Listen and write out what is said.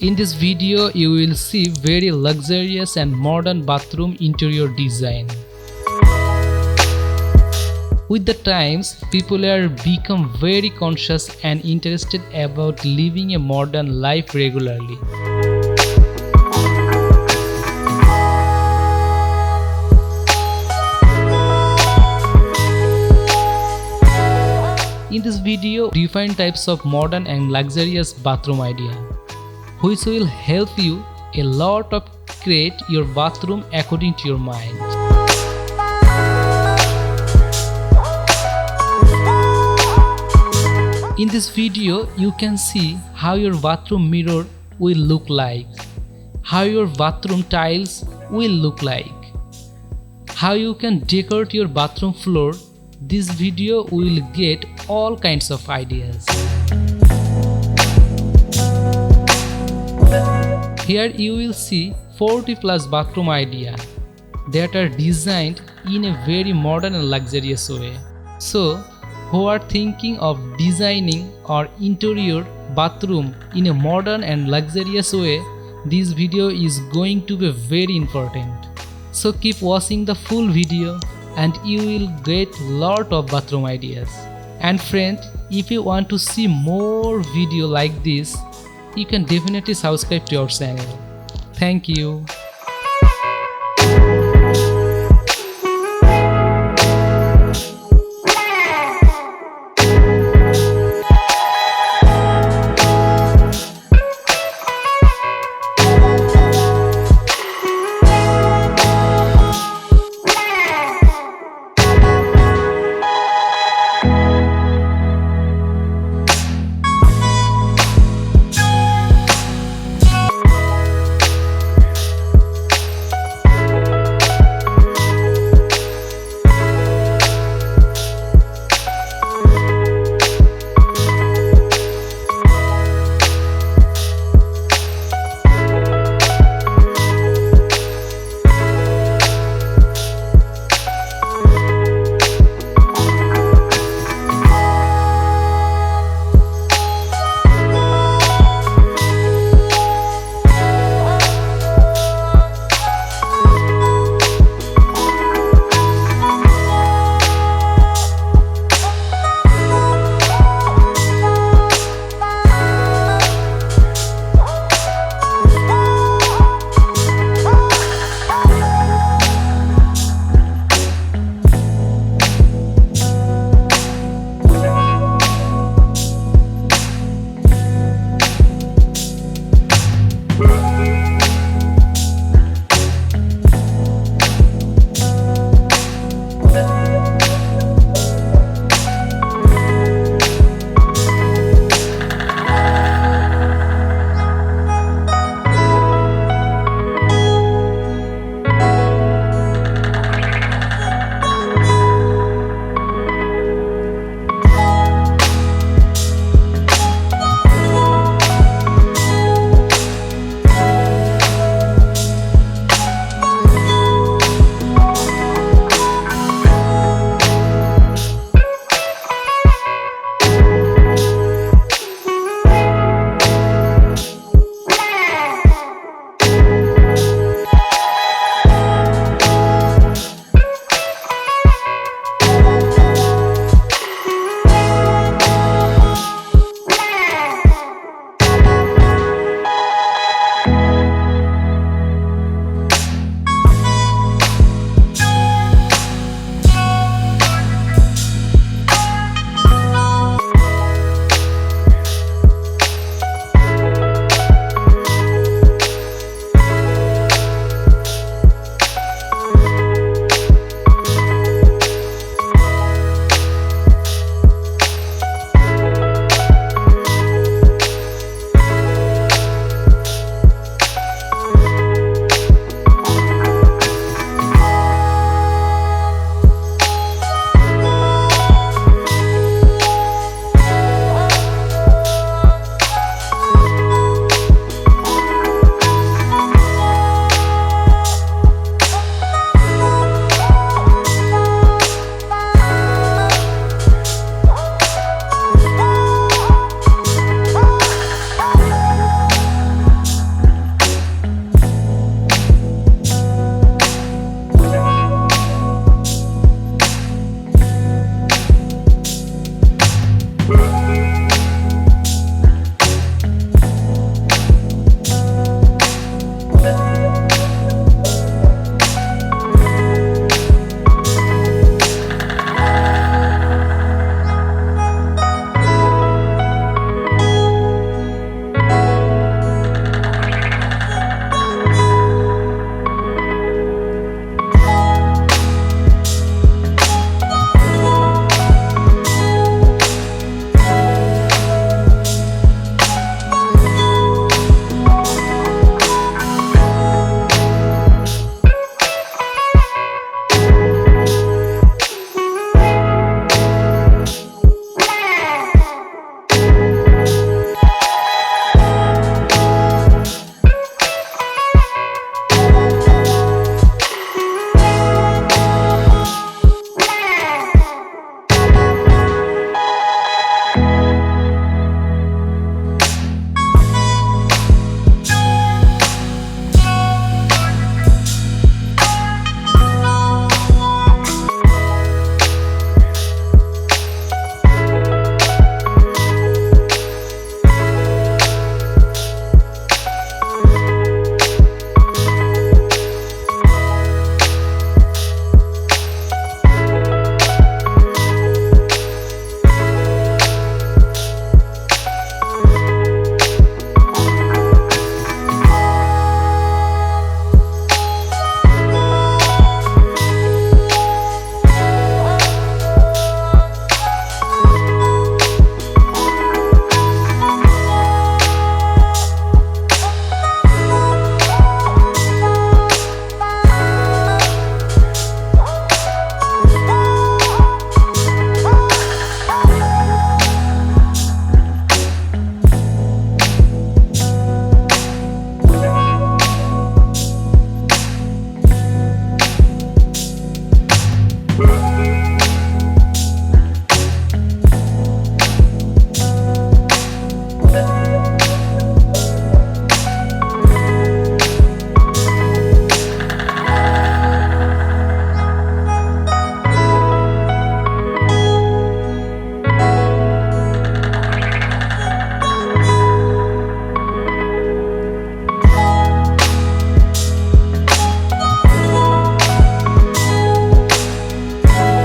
In this video, you will see very luxurious and modern bathroom interior design. With the times, people are become very conscious and interested about living a modern life regularly. In this video, different types of modern and luxurious bathroom idea, which will help you a lot of create your bathroom according to your mind. In this video, you can see how your bathroom mirror will look like, how your bathroom tiles will look like, how you can decorate your bathroom floor. This video will get all kinds of ideas. Here you will see 40 plus bathroom idea that are designed in a very modern and luxurious way. So, who are thinking of designing or interior bathroom in a modern and luxurious way, this video is going to be very important. So keep watching the full video and you will get lot of bathroom ideas. And friend, if you want to see more video like this, you can definitely subscribe to our channel. Thank you.